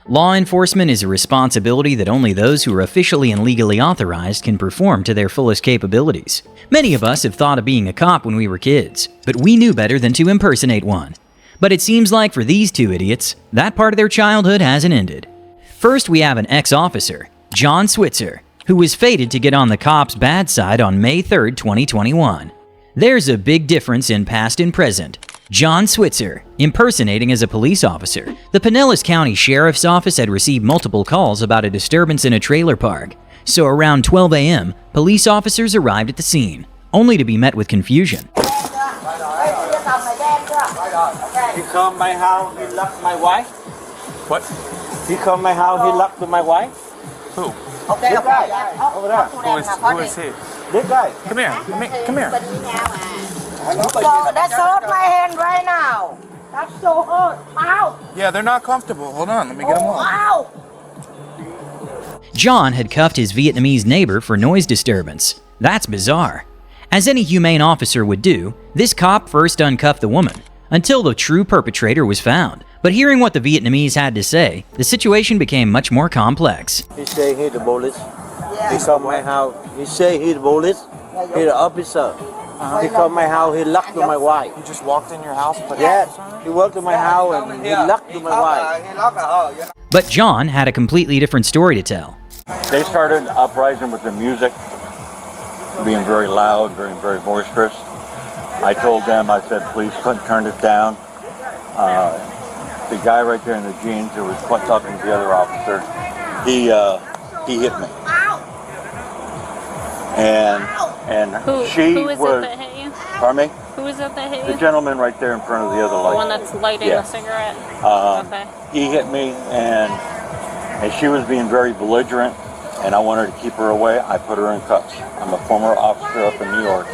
Law enforcement is a responsibility that only those who are officially and legally authorized can perform to their fullest capabilities. Many of us have thought of being a cop when we were kids, but we knew better than to impersonate one. But it seems like for these two idiots, that part of their childhood hasn't ended. First, we have an ex-officer, John Switzer, who was fated to get on the cops' bad side on May 3, 2021. There's a big difference in past and present. John Switzer, impersonating as a police officer. The Pinellas County Sheriff's Office had received multiple calls about a disturbance in a trailer park. So around 12 a.m., police officers arrived at the scene, only to be met with confusion. He come my house, he locked my wife. What? He come my house, he locked my wife. Who? Okay, this guy, over there. Who is he? This guy. Come here. Come here. So that's hurt my hand right now. That's so hurt. Ow! Yeah, they're not comfortable. Hold on, let me get them off. Ow! John had cuffed his Vietnamese neighbor for noise disturbance. That's bizarre. As any humane officer would do, this cop first uncuffed the woman, until the true perpetrator was found. But hearing what the Vietnamese had to say, the situation became much more complex. He say he the police. He come my house. He say he the police. He the officer. He come my house. He locked my wife. He just walked in your house? Yes. He walked to my house and he locked my wife. But John had a completely different story to tell. They started an uprising with the music, being very loud, very boisterous. I told them, I said, please turn it down. The guy right there in the jeans who was talking to the other officer, he hit me. And she who is was. it that hit you? Pardon me? Who is it that hit The you? gentleman right there in front of the other light. The one that's lighting Yeah. the cigarette? Okay. He hit me, and she was being very belligerent, and I wanted to keep her away. I put her in cuffs. I'm a former officer up in New York,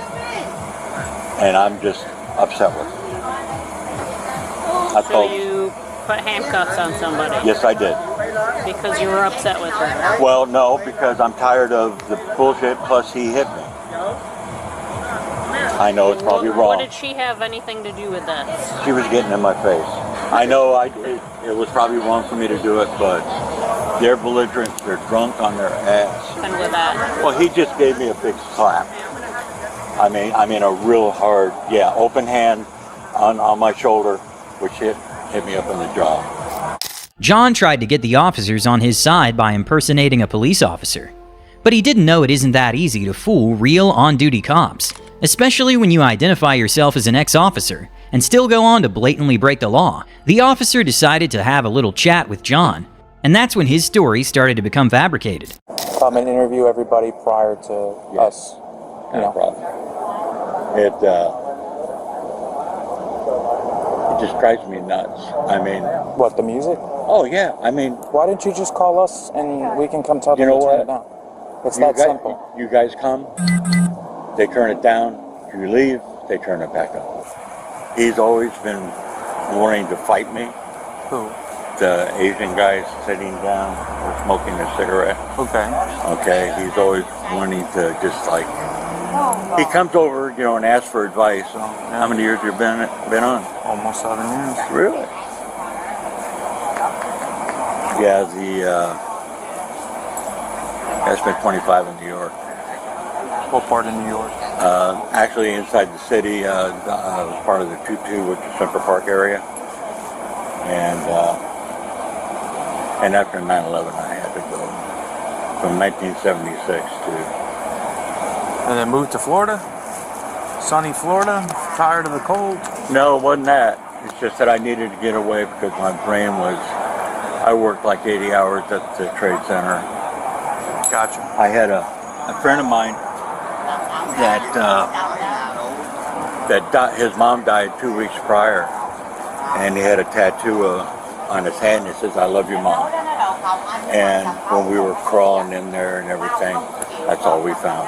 and I'm just upset with her. So you put handcuffs on somebody? Yes, I did. Because you were upset with her? Well, no, because I'm tired of the bullshit, plus he hit me. I know it's probably wrong. What did she have anything to do with this? She was getting in my face. I know it was probably wrong for me to do it, but they're belligerent, they're drunk on their ass. And with that? Well, he just gave me a big slap. I mean a real hard, open hand on my shoulder, which hit me up in the jaw. John tried to get the officers on his side by impersonating a police officer. But he didn't know it isn't that easy to fool real on-duty cops, especially when you identify yourself as an ex-officer and still go on to blatantly break the law. The officer decided to have a little chat with John, and that's when his story started to become fabricated. Come and interview everybody prior to us. No problem. It just drives me nuts. I mean... What, the music? Oh, yeah. I mean... Why didn't you just call us and we can come tell them to turn it down? It's that simple. You guys come, they turn it down. You leave, they turn it back up. He's always been wanting to fight me. Who? The Asian guy sitting down or smoking a cigarette. Okay, he's always wanting to just like... He comes over, and asks for advice. How many years have you been on? Almost 7 years. Really? Yeah, I spent 25 in New York. What part of New York? Actually inside the city, was part of the 2-2, which is Central Park area. And after 9/11, I had to go from 1976 to... And then moved to Florida? Sunny Florida? Tired of the cold? No, it wasn't that. It's just that I needed to get away because my brain was... I worked like 80 hours at the Trade Center. Gotcha. I had a friend of mine that his mom died 2 weeks prior, and he had a tattoo on his hand that says, "I love you, Mom." And when we were crawling in there and everything, that's all we found.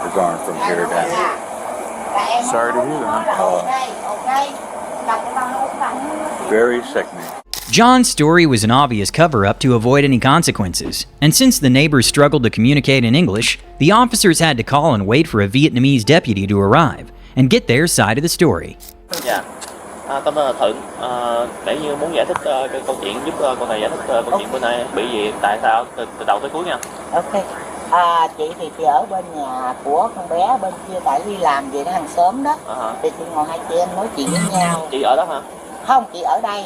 His arm from here down. Sorry to hear that. Very sickening. John's story was an obvious cover-up to avoid any consequences, and since the neighbors struggled to communicate in English, the officers had to call and wait for a Vietnamese deputy to arrive and get their side of the story. Yeah. Con tên là Thuận. Để như muốn giải thích cái câu chuyện, giúp con này giải thích câu chuyện bữa nay bị gì, tại sao, từ đầu tới cuối nha. Ok. Chị thì chị ở bên nhà của con bé bên kia, tại đi làm về đó hàng xóm đó. Thì chị ngồi hai chị em nói chuyện với nhau. Chị ở đó hả? Không, chị ở đây.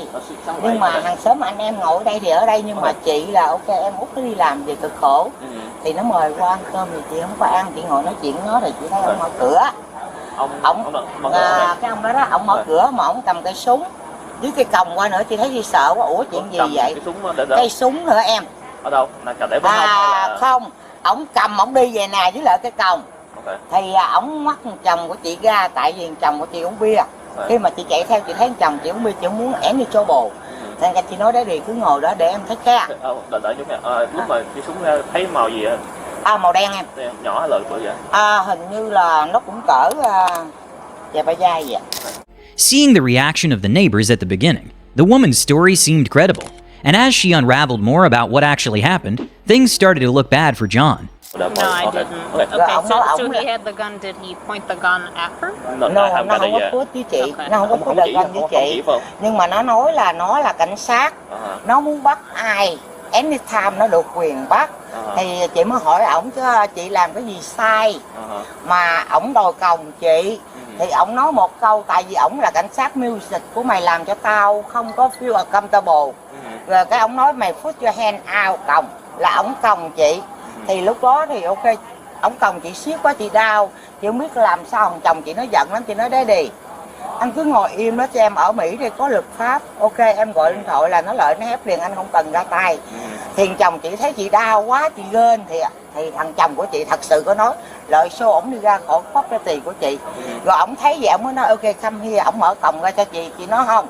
Nhưng mà hàng xóm anh em ngồi ở đây thì ở đây, nhưng mà chị là ok, em út nó đi làm về cực khổ. Thì nó mời qua ăn cơm thì chị không có ăn, chị ngồi nói chuyện với nó thì chị thấy ông mở cửa. Cái ông đó ông mở cửa mà ông cầm cây súng với cây còng qua nữa, chị thấy chị sợ quá. Ủa chuyện gì vậy? Cây súng nữa em. Ở đâu? Là để bên hông hay là... Không, ổng cầm ổng đi về nè với lại cái còng. Thì ổng bắt chồng của chị ra, tại vì chồng của chị uống bia. Khi mà chị chạy theo chị thấy chồng chị uống bia, chị muốn ém đi cho bồ. Thành ra chị nói đấy đi, cứ ngồi đó để em thấy ca. Đợi chút nha. Lúc mà chị súng thấy màu gì ạ? Màu đen em. Nhỏ hay lớn bữa vậy? Hình như là nó cũng cỡ dài ba dai vậy. Seeing the reaction of the neighbors at the beginning, the woman's story seemed credible, and as she unraveled more about what actually happened, things started to look bad for John. No, I didn't. Okay, so he had the gun. Did he point the gun at her? No, nó không có put với chị. Nó không có put the gun với chị. Nhưng mà nó nói là nó là cảnh sát. Nó muốn bắt ai, anytime nó được quyền bắt. Thì chị mới hỏi ổng chứ chị làm cái gì sai mà ổng đòi còng chị. Thì ổng nói một câu, tại vì ổng là cảnh sát music của mày làm cho tao không có feel accountable. Rồi cái ổng nói mày put your hand out, còng là ổng còng chị. Thì lúc đó thì ok, ổng còng chị siết quá chị đau, chị không biết làm sao. Chồng chị nó giận lắm, chị nói đấy đi, anh cứ ngồi im đó cho em, ở Mỹ thì có luật pháp, ok em gọi điện thoại là nó lợi nó hép liền, anh không cần ra tay. Thì chồng chị thấy chị đau quá, chị gên thì thằng chồng của chị thật sự có nói lợi số ổng đi ra khỏi property của chị. Rồi ổng thấy vậy ổng mới nói ok come here, ổng mở còng ra cho chị nói không,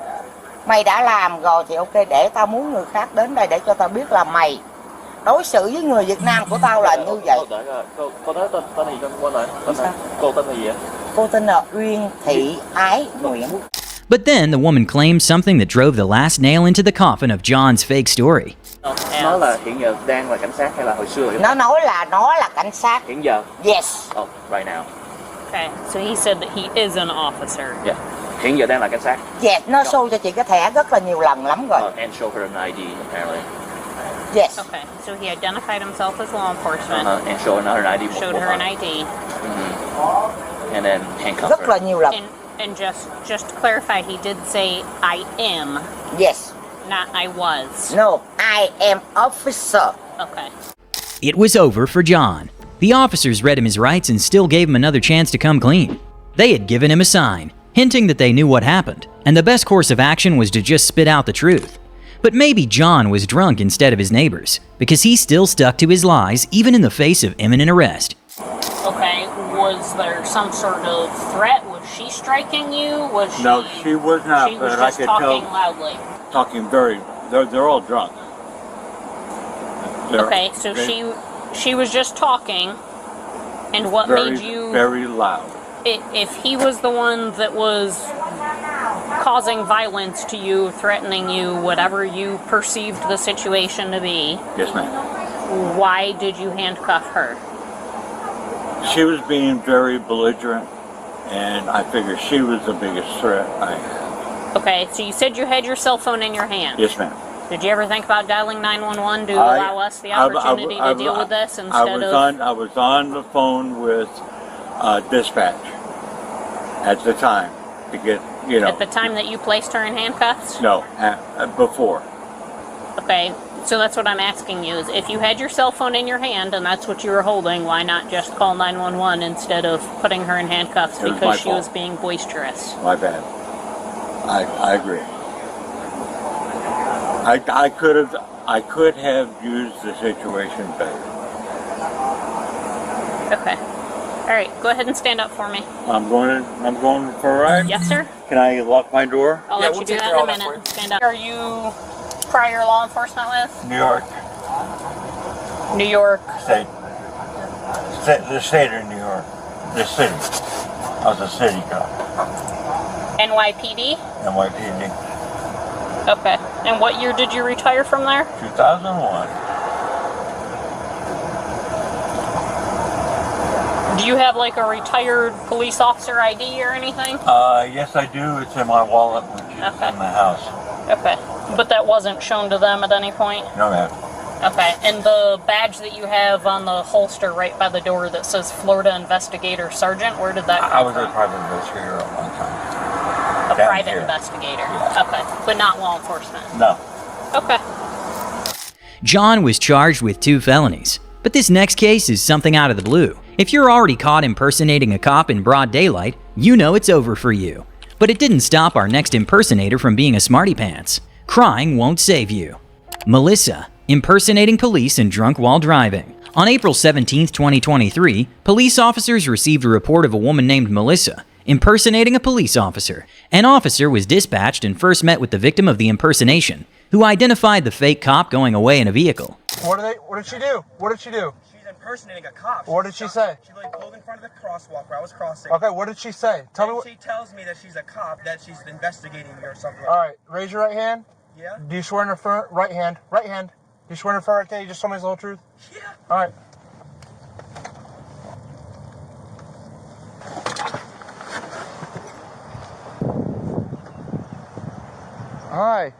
mày đã làm rồi thì ok, để tao muốn người khác đến đây để cho tao biết là mày đối xử với người Việt Nam của tao là như vậy. Cô nói tên gì con quên rồi. Cô tên là gì vậy? Cô tên là Uyên Thị Ái Nguyễn. But then the woman claimed something that drove the last nail into the coffin of John's fake story. Nó là hiện giờ đang là cảnh sát hay là hồi xưa? Nó nói là nó là cảnh sát. Hiện giờ? Yes. Oh, right now. Okay, so he said that he is an officer. Yeah. Hiện giờ đang là cảnh sát. Yes, nó show cho chị cái thẻ rất là nhiều lần lắm rồi. And show her an ID apparently. Yes. Okay, so he identified himself as law enforcement. And showed her an ID. Showed her an ID. And then handcuffed rất là nhiều lần. And just to clarify, he did say I am. Yes. Not I was. No, I am officer. Okay. It was over for John. The officers read him his rights and still gave him another chance to come clean. They had given him a sign, hinting that they knew what happened, and the best course of action was to just spit out the truth. But maybe John was drunk instead of his neighbors, because he still stuck to his lies even in the face of imminent arrest. Okay, was there some sort of threat? Was she striking you? No, she was not. She was but just I could talking tell, loudly. talking very. They're all drunk. Okay, so she was just talking, and what very, made you very loud? If he was the one that was causing violence to you, threatening you, whatever you perceived the situation to be. Yes, ma'am. Why did you handcuff her? She was being very belligerent, and I figured she was the biggest threat I had. Okay, so you said you had your cell phone in your hand. Yes, ma'am. Did you ever think about dialing 911 to allow us the opportunity to deal with this instead I was on the phone with dispatch at the time to get, At the time that you placed her in handcuffs? No, before. Okay, so that's what I'm asking you, is if you had your cell phone in your hand and that's what you were holding, why not just call 911 instead of putting her in handcuffs because she was being boisterous? My bad. I agree. I could have used the situation better. Okay. All right, go ahead and stand up for me. I'm going for a ride? Yes, sir. Can I lock my door? I'll let you do that in a minute. Stand up. Are you prior law enforcement with? New York. New York. State. The state of New York. The city. I was a city cop. NYPD? NYPD. Okay. And what year did you retire from there? 2001. Do you have like a retired police officer ID or anything? Yes, I do. It's in my wallet, which is in the house. Okay. But that wasn't shown to them at any point? No, ma'am. Okay. And the badge that you have on the holster right by the door that says Florida Investigator Sergeant, where did that come from? I was a private investigator at one time. A private investigator? Yeah. Okay. But not law enforcement? No. Okay. John was charged with 2 felonies. But this next case is something out of the blue. If you're already caught impersonating a cop in broad daylight, you know it's over for you. But it didn't stop our next impersonator from being a smarty pants. Crying won't save you. Melissa, impersonating police and drunk while driving. On April 17, 2023, police officers received a report of a woman named Melissa impersonating a police officer. An officer was dispatched and first met with the victim of the impersonation, who identified the fake cop going away in a vehicle. What did she do? What did she do? She's impersonating a cop. What did she say? She like pulled in front of the crosswalk where I was crossing. Okay, what did she say? Tell me what. She tells me that she's a cop, that she's investigating me or something. All right, raise your right hand. Yeah. Do you swear in her right hand? Right hand. Do you swear in her right hand? You just told me the whole truth. Yeah. All right. Hi.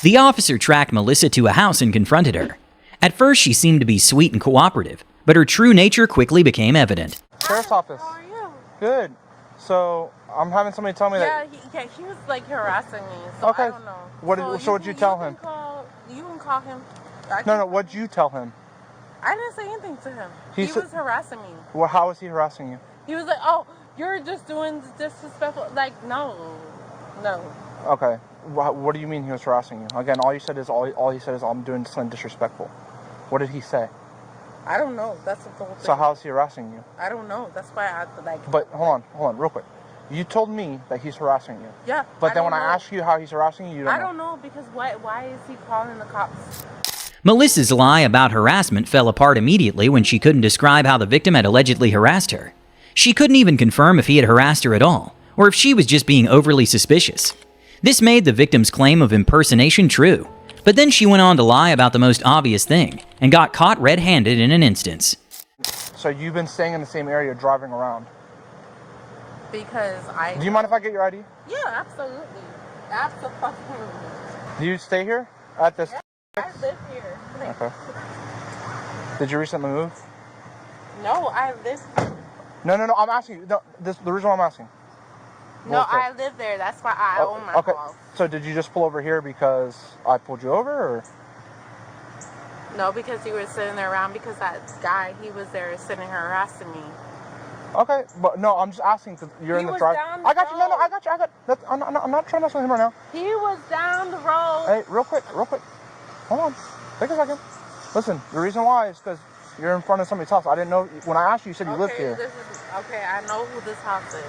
The officer tracked Melissa to a house and confronted her. At first, she seemed to be sweet and cooperative, but her true nature quickly became evident. Sheriff's office. How are you? Good. So I'm having somebody tell me that. He was like harassing me. So Okay. I don't know. So what'd you tell him? You can call him. No. What'd you tell him? I didn't say anything to him. He He was harassing me. Well, how was he harassing you? He was like, "Oh, you're just doing disrespectful." Like, no. Okay. What do you mean he was harassing you? Again, all he said is I'm doing something disrespectful. What did he say? I don't know. That's the whole thing. So how's he harassing you? I don't know. That's why I like. But hold on, real quick. You told me that he's harassing you. Yeah. But then when I ask you how he's harassing you, you don't know. I don't know because why is he calling the cops? Melissa's lie about harassment fell apart immediately when she couldn't describe how the victim had allegedly harassed her. She couldn't even confirm if he had harassed her at all, or if she was just being overly suspicious. This made the victim's claim of impersonation true, but then she went on to lie about the most obvious thing, and got caught red-handed in an instance. So you've been staying in the same area driving around? Because Do you mind if I get your ID? Yeah, absolutely. Absolutely. Do you stay here at this? Yeah, I live here. Okay. Did you recently move? No, I live here. No, I'm asking you. No, the reason why I'm asking. No, I live there. That's why I own my house. So did you just pull over here because I pulled you over, or? No, because you were sitting there around because that guy, he was there sitting harassing me. Okay, but no, I'm just asking because you're in the drive. I got you. No, I got you. I'm not trying to mess with him right now. He was down the road. Hey, real quick. Hold on. Take a second. Listen, the reason why is because you're in front of somebody's house. I didn't know. When I asked you, you said you lived here. Okay, I know who this house is.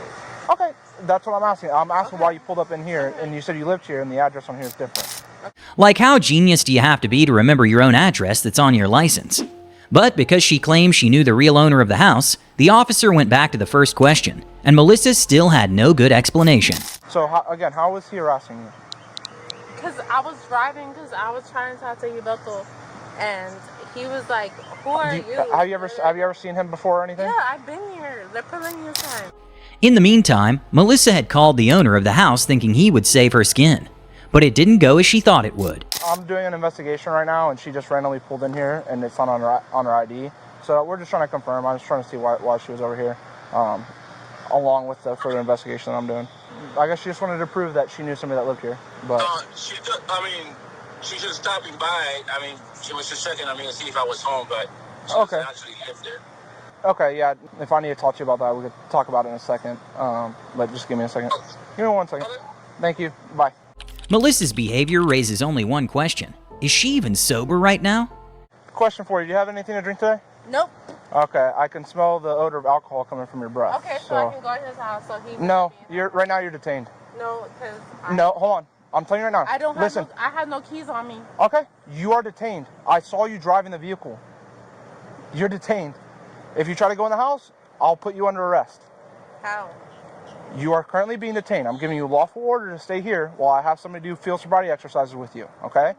Okay, that's what I'm asking. I'm asking why you pulled up in here, and you said you lived here, and the address on here is different. Like, how genius do you have to be to remember your own address that's on your license? But because she claimed she knew the real owner of the house, the officer went back to the first question, and Melissa still had no good explanation. So, how was he harassing you? Because I was driving, because I was trying to talk to you about and he was like, "Who are you?" Have you ever seen him before or anything? Yeah, I've been here. They're pulling you time. In the meantime, Melissa had called the owner of the house thinking he would save her skin. But it didn't go as she thought it would. I'm doing an investigation right now, and she just randomly pulled in here, and it's not on her ID. So we're just trying to confirm. I'm just trying to see why she was over here, along with the further investigation that I'm doing. I guess she just wanted to prove that she knew somebody that lived here. But she's just stopping by. She was just checking on me to see if I was home, but she doesn't actually live there. Okay, yeah. If I need to talk to you about that, we could talk about it in a second. But just give me a second. Give me 1 second. Thank you. Bye. Melissa's behavior raises only one question. Is she even sober right now? Question for you. Do you have anything to drink today? Nope. Okay, I can smell the odor of alcohol coming from your breath. Okay, so I can go to his house so he... No, right now you're detained. No, because... No, hold on. I'm telling you right now. I don't have Listen. I have no keys on me. Okay, you are detained. I saw you driving the vehicle. You're detained. If you try to go in the house, I'll put you under arrest. How? You are currently being detained. I'm giving you lawful order to stay here while I have somebody do field sobriety exercises with you, okay?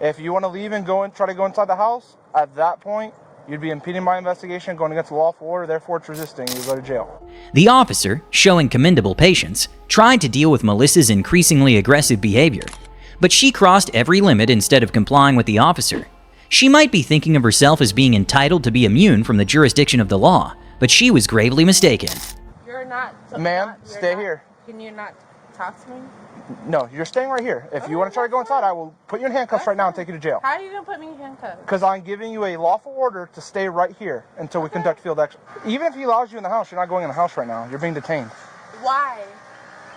If you want to leave and try to go inside the house, at that point, You'd be impeding my investigation, going against the lawful order, therefore it's resisting. You go to jail. The officer, showing commendable patience, tried to deal with Melissa's increasingly aggressive behavior, but she crossed every limit instead of complying with the officer. She might be thinking of herself as being entitled to be immune from the jurisdiction of the law, but she was gravely mistaken. You're not... Ma'am, stay here. Can you not talk to me? No, you're staying right here. If you want to try to go inside, I will put you in handcuffs right now and take you to jail. How are you going to put me in handcuffs? Because I'm giving you a lawful order to stay right here until we conduct field action. Even if he allows you in the house, you're not going in the house right now. You're being detained. Why?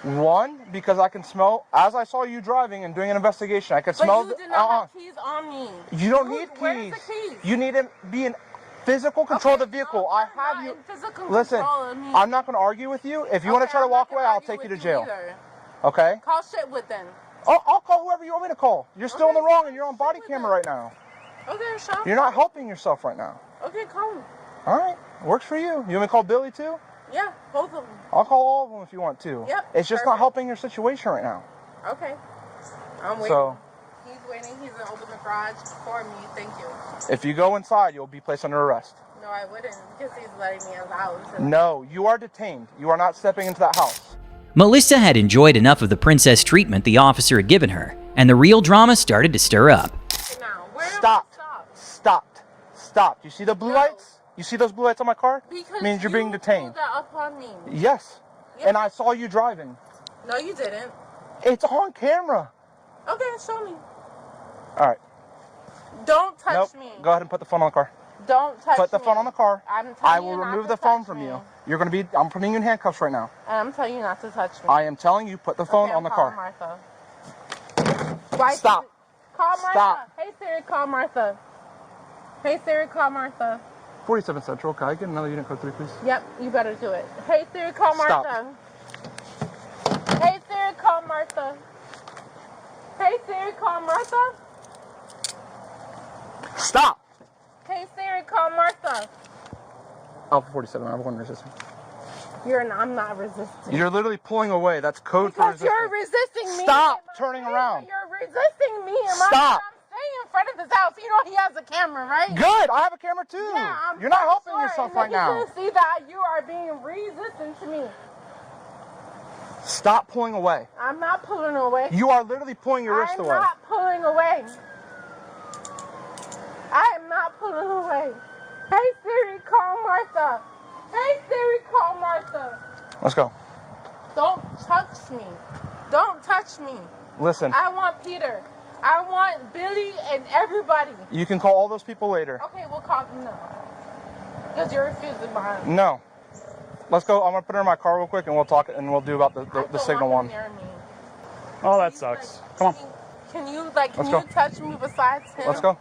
One, because I can smell, as I saw you driving and doing an investigation, I could smell... But you did not have keys on me. You don't need keys. Where's the keys? You need to be in physical control of the vehicle. I have you... Listen, I'm not going to argue with you. If you want to try to walk away, I'll take you to jail. Okay? Call shit with them. Oh, I'll call whoever you want me to call. You're still in the wrong and you're on body camera right now. Okay, Sean. You're not helping yourself right now. Okay, call me. All right. Works for you. You want me to call Billy too? Yeah, both of them. I'll call all of them if you want to. Yep. It's just not helping your situation right now. Okay. I'm waiting. So, he's waiting. He's going to open the garage for me. Thank you. if you go inside, you'll be placed under arrest. No, I wouldn't, because he's letting me out. No, you are detained. You are not stepping into that house. Melissa had enjoyed enough of the princess treatment the officer had given her, and the real drama started to stir up. Stop. You see the blue lights? You see those blue lights on my car? Because means you're being detained. That up on me. Yes. And I saw you driving. No, you didn't. It's on camera. Okay, show me. All right. Don't touch me. Go ahead and put the phone on the car. Don't touch me. Put the phone on the car. I will remove the phone from me. you. You're going to be, I'm putting you in handcuffs right now. And I'm telling you not to touch me. I am telling you, put the phone on the car. Martha. Stop. Call Martha. Stop. Hey Siri, call Martha. Hey Siri, call Martha. 47 Central. Can I get another unit code 3, please? Yep, you better do it. Hey Siri, call Martha. Hey Siri, call Martha. Hey Siri, call Martha. Stop. Hey Siri, call Martha. Alpha 47, I have one resisting. I'm not resisting. You're literally pulling away. That's code for resisting. You're resisting me. Stop turning around. You're resisting me. Stop. I'm staying in front of this house. You know he has a camera, right? Good. I have a camera too. Yeah, You're not helping yourself right now. You can see that you are being resistant to me. Stop pulling away. I'm not pulling away. You are literally pulling your wrist away. I'm not pulling away. I am not pulling away. Hey Siri, call Martha. Hey Siri, call Martha. Let's go. Don't touch me. Don't touch me. Listen. I want Peter. I want Billy and everybody. You can call all those people later. Okay, we'll call them now. Because you're refusing mine. No. Let's go. I'm going to put her in my car real quick and we'll talk and we'll do about the signal one. Oh, that sucks. Come on. Can you touch me besides him? Let's go.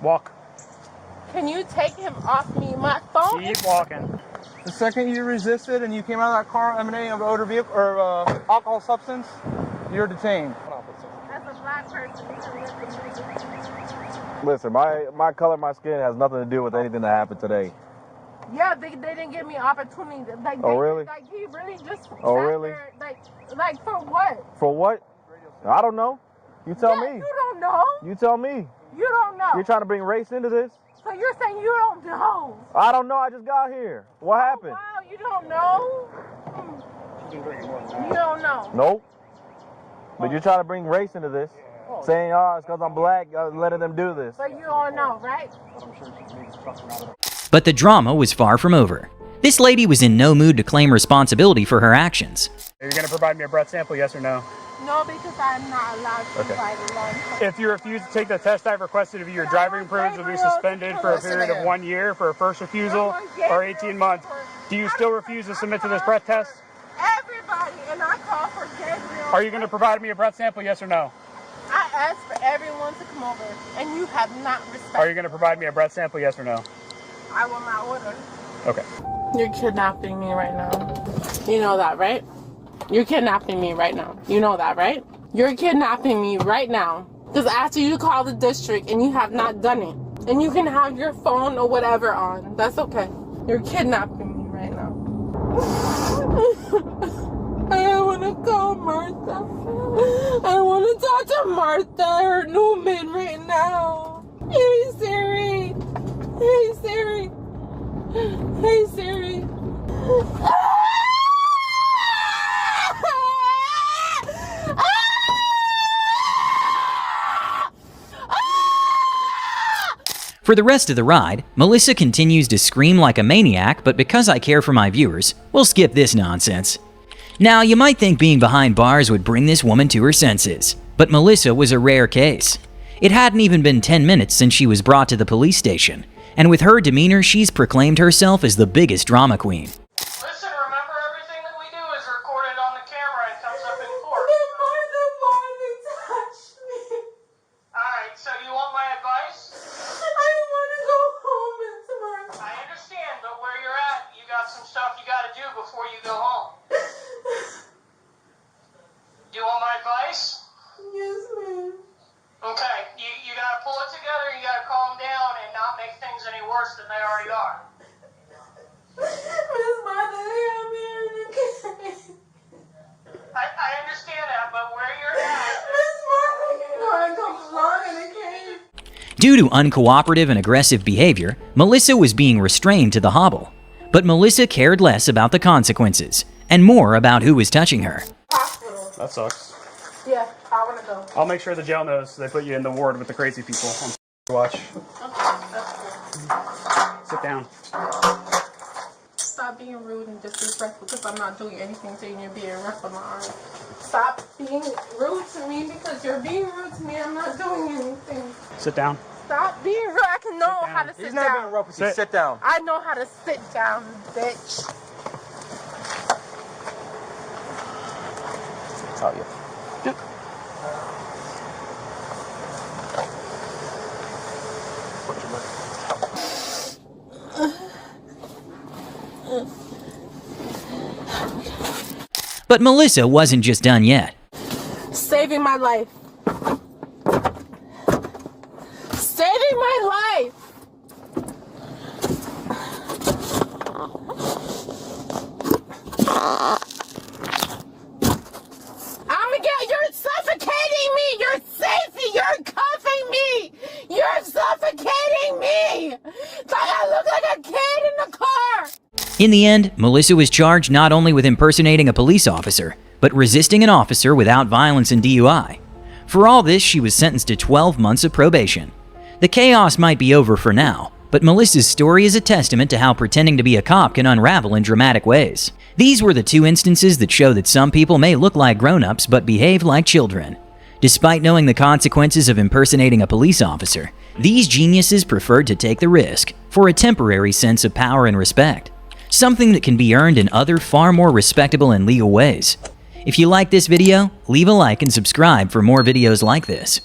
Walk. Can you take him off me? My phone. Keep walking. The second you resisted and you came out of that car emanating of odor vehicle or alcohol substance, you're detained. As a black person, Listen, my color, my skin has nothing to do with anything that happened today. yeah, they didn't give me opportunity. Like, Oh, really? Like he really just. Oh, sat really? there, like for what? For what? I don't know. You tell me. You don't know. You tell me. You don't know. You're trying to bring race into this? So you're saying you don't know? I don't know. I just got here. What happened? Wow, you don't know? You don't know. Nope. But you're trying to bring race into this, saying, oh, it's because I'm black, letting them do this. But you don't know, right? But the drama was far from over. This lady was in no mood to claim responsibility for her actions. Are you going to provide me a breath sample, yes or no? No, because I'm not allowed to provide a lunch. If you refuse to take the test I've requested of you, your driving privilege will be suspended for a period of 1 year for a first refusal or 18 months. Do you still refuse to submit to this breath test? Everybody, and I call for Gabriel. Are you going to provide me a breath sample, yes or no? I asked for everyone to come over, and you have not respected. Are you going to provide me a breath sample, yes or no? I will not order. Okay. You're kidnapping me right now. You know that, right? You're kidnapping me right now. You know that, right? You're kidnapping me right now. Because I asked you to call the district and you have not done it. And you can have your phone or whatever on. That's okay. You're kidnapping me right now. I want to call Martha. I want to talk to Martha, her Newman, right now. Hey Siri. Hey For the rest of the ride, Melissa continues to scream like a maniac, but because I care for my viewers, we'll skip this nonsense. Now, you might think being behind bars would bring this woman to her senses, but Melissa was a rare case. It hadn't even been 10 minutes since she was brought to the police station, and with her demeanor, she's proclaimed herself as the biggest drama queen. Listen, remember everything that we do is recorded on the camera and comes up in court. Alright, so you want my advice? I want to go home and tomorrow. I understand, but where you're at, you got some stuff you gotta do before you go home. Do you want my advice? Yes, ma'am. Okay, you gotta pull it together, you gotta calm down and not make things any worse than they already are. Miss Martha, help me in the case. I understand that, but where you're at... Miss Martha, you know I come along in the case. Due to uncooperative and aggressive behavior, Melissa was being restrained to the hobble. But Melissa cared less about the consequences, and more about who was touching her. Hospital. That sucks. Yeah, I want to go. I'll make sure the jail knows they put you in the ward with the crazy people on watch. Okay, that's cool. Sit down. Stop being rude and disrespectful because I'm not doing anything to you and you're being rough on my arm. Stop being rude to me because you're being rude to me. I'm not doing anything. Sit down. Stop being rude. I can know how to sit He's down. not being rough with you. Sit down. I know how to sit down, bitch. Oh, yeah. But Melissa wasn't just done yet. Saving my life. Saving my life. You're suffocating me. You're safety. You're cuffing me. You're suffocating me. So I look like a kid in the car. In the end, Melissa was charged not only with impersonating a police officer, but resisting an officer without violence and DUI. For all this, she was sentenced to 12 months of probation. The chaos might be over for now, but Melissa's story is a testament to how pretending to be a cop can unravel in dramatic ways. These were the two instances that show that some people may look like grown-ups but behave like children. Despite knowing the consequences of impersonating a police officer, these geniuses preferred to take the risk for a temporary sense of power and respect, something that can be earned in other far more respectable and legal ways. If you like this video, leave a like and subscribe for more videos like this.